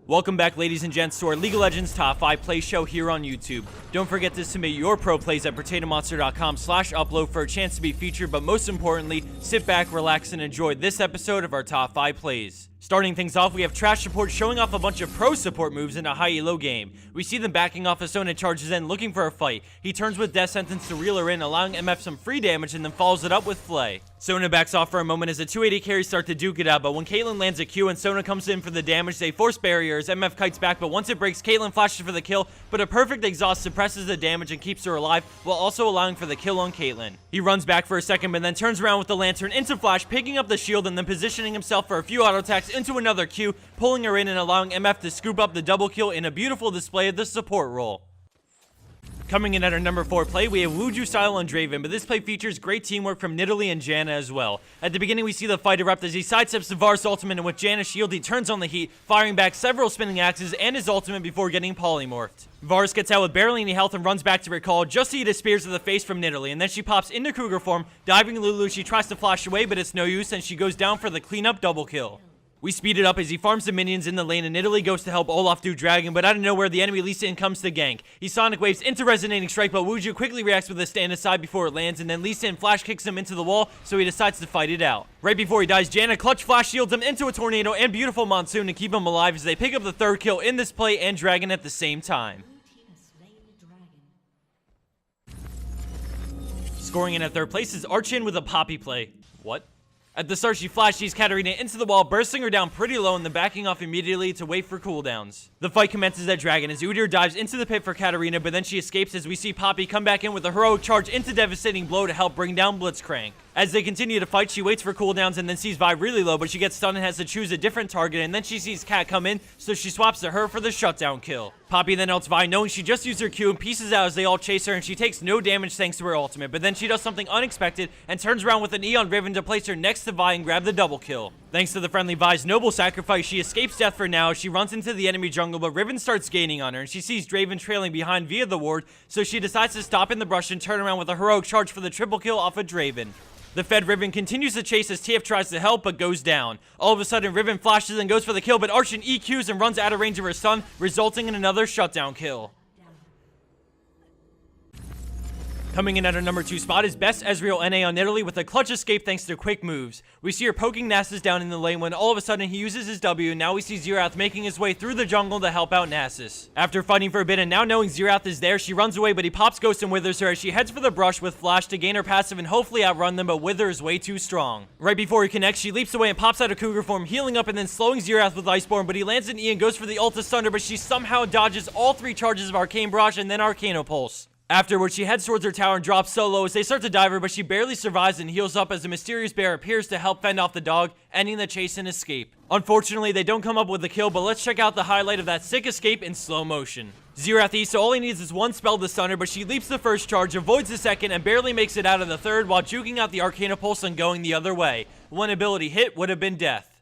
Welcome back, ladies and gents, to our League of Legends Top 5 Play Show here on YouTube. Don't forget to submit your pro plays at PotatoMonster.com/upload for a chance to be featured, but most importantly, sit back, relax, and enjoy this episode of our Top 5 Plays. Starting things off, we have Trash Support showing off a bunch of pro support moves in a high elo game. We see them backing off as Sona charges in, looking for a fight. He turns with Death Sentence to reel her in, allowing MF some free damage, and then follows it up with Flay. Sona backs off for a moment as the 280 carries start to duke it out, but when Caitlyn lands a Q and Sona comes in for the damage, they force barriers. MF kites back, but once it breaks, Caitlyn flashes for the kill, but a perfect exhaust suppresses the damage and keeps her alive, while also allowing for the kill on Caitlyn. He runs back for a second, but then turns around with the lantern into Flash, picking up the shield and then positioning himself for a few auto attacks into another Q, pulling her in and allowing MF to scoop up the double kill in a beautiful display of the support role. Coming in at our number 4 play, we have Wuju Style on Draven, but this play features great teamwork from Nidalee and Janna as well. At the beginning, we see the fight erupt as he sidesteps the Varus ultimate, and with Janna's shield, he turns on the heat, firing back several spinning axes and his ultimate before getting polymorphed. Varus gets out with barely any health and runs back to recall, just as he spears to the face from Nidalee, and then she pops into Cougar form, diving Lulu. She tries to flash away, but it's no use, and she goes down for the cleanup double kill. We speed it up as he farms the minions in the lane, and Nidalee goes to help Olaf do Dragon, but out of nowhere, the enemy Lee Sin comes to gank. He Sonic Waves into Resonating Strike, but Wuju quickly reacts with a stand aside before it lands, and then Lee Sin flash kicks him into the wall, so he decides to fight it out. Right before he dies, Janna clutch flash shields him into a tornado and beautiful monsoon to keep him alive as they pick up the 3rd kill in this play and Dragon at the same time. Scoring in at 3rd place is Archin with a Poppy play. What? At the start, she flashes Katarina into the wall, bursting her down pretty low and then backing off immediately to wait for cooldowns. The fight commences at Dragon as Udyr dives into the pit for Katarina, but then she escapes as we see Poppy come back in with a heroic charge into Devastating Blow to help bring down Blitzcrank. As they continue to fight, she waits for cooldowns and then sees Vi really low, but she gets stunned and has to choose a different target, and then she sees Cat come in, so she swaps to her for the shutdown kill. Poppy then ults Vi, knowing she just used her Q, and pieces out as they all chase her, and she takes no damage thanks to her ultimate, but then she does something unexpected and turns around with an E on Riven to place her next to Vi and grab the double kill. Thanks to the friendly Vi's noble sacrifice, she escapes death for now as she runs into the enemy jungle, but Riven starts gaining on her, and she sees Draven trailing behind via the ward, so she decides to stop in the brush and turn around with a heroic charge for the triple kill off of Draven. The fed Riven continues to chase as TF tries to help, but goes down. All of a sudden, Riven flashes and goes for the kill, but Archin EQs and runs out of range of her stun, resulting in another shutdown kill. Coming in at our number 2 spot is Best Ezreal NA on Nidalee with a clutch escape thanks to quick moves. We see her poking Nasus down in the lane when all of a sudden he uses his W, and now we see Xerath making his way through the jungle to help out Nasus. After fighting for a bit and now knowing Xerath is there, she runs away, but he pops Ghost and withers her as she heads for the brush with Flash to gain her passive and hopefully outrun them, but Wither is way too strong. Right before he connects, she leaps away and pops out of Cougar form, healing up and then slowing Xerath with Iceborne, but he lands an E and goes for the ult to stun her, but she somehow dodges all 3 charges of Arcane Barrage and then Arcano Pulse. Afterwards, she heads towards her tower and drops solo as they start to dive her, but she barely survives and heals up as a mysterious bear appears to help fend off the dog, ending the chase and escape. Unfortunately, they don't come up with the kill, but let's check out the highlight of that sick escape in slow motion. Xerath E, so all he needs is one spell to stun her, but she leaps the first charge, avoids the second, and barely makes it out of the third while juking out the Arcana Pulse and going the other way. One ability hit would have been death.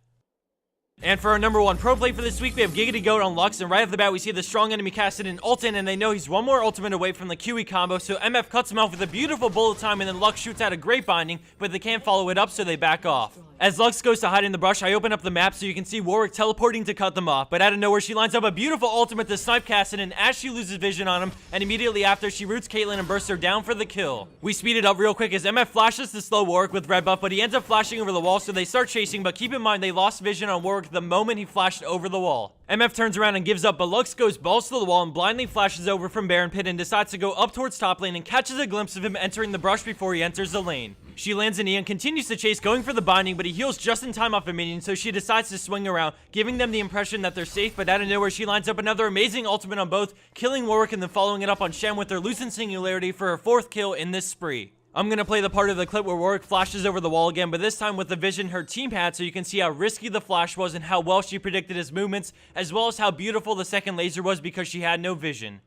And for our number 1 pro play for this week, we have Giggity Goat on Lux, and right off the bat, we see the strong enemy casted an ult in, and they know he's one more ultimate away from the QE combo, so MF cuts him off with a beautiful bullet time, and then Lux shoots out a great binding, but they can't follow it up, so they back off. As Lux goes to hide in the brush, I open up the map so you can see Warwick teleporting to cut them off, but out of nowhere, she lines up a beautiful ultimate to snipe Kassadin as she loses vision on him, and immediately after, she roots Caitlyn and bursts her down for the kill. We speed it up real quick as MF flashes to slow Warwick with red buff, but he ends up flashing over the wall, so they start chasing, but keep in mind, they lost vision on Warwick the moment he flashed over the wall. MF turns around and gives up, but Lux goes balls to the wall and blindly flashes over from Baron Pit and decides to go up towards top lane and catches a glimpse of him entering the brush before he enters the lane. She lands an E and continues to chase, going for the binding, but he heals just in time off a minion, so she decides to swing around, giving them the impression that they're safe, but out of nowhere, she lines up another amazing ultimate on both, killing Warwick and then following it up on Shen with her Lucent Singularity for her 4th kill in this spree. I'm going to play the part of the clip where Warwick flashes over the wall again, but this time with the vision her team had, so you can see how risky the flash was and how well she predicted his movements, as well as how beautiful the second laser was because she had no vision.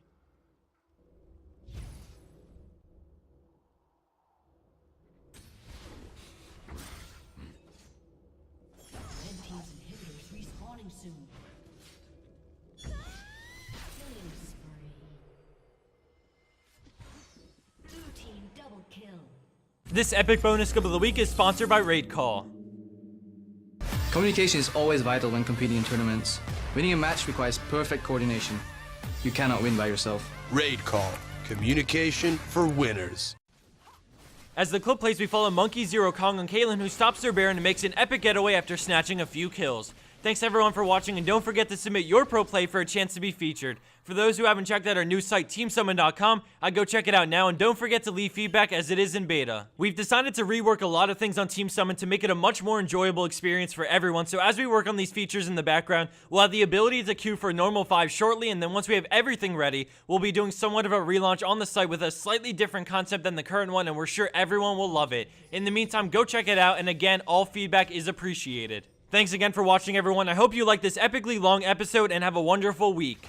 This epic bonus clip of the week is sponsored by Raid Call. Communication is always vital when competing in tournaments. Winning a match requires perfect coordination. You cannot win by yourself. Raid Call. Communication for winners. As the clip plays, we follow Monkey, Zero, Kong, and Caitlyn, who stops their bear and makes an epic getaway after snatching a few kills. Thanks everyone for watching, and don't forget to submit your pro play for a chance to be featured. For those who haven't checked out our new site, TeamSummon.com, I'd go check it out now, and don't forget to leave feedback as it is in beta. We've decided to rework a lot of things on Team Summon to make it a much more enjoyable experience for everyone, so as we work on these features in the background, we'll have the ability to queue for normal 5 shortly, and then once we have everything ready, we'll be doing somewhat of a relaunch on the site with a slightly different concept than the current one, and we're sure everyone will love it. In the meantime, go check it out, and again, all feedback is appreciated. Thanks again for watching, everyone. I hope you liked this epically long episode and have a wonderful week.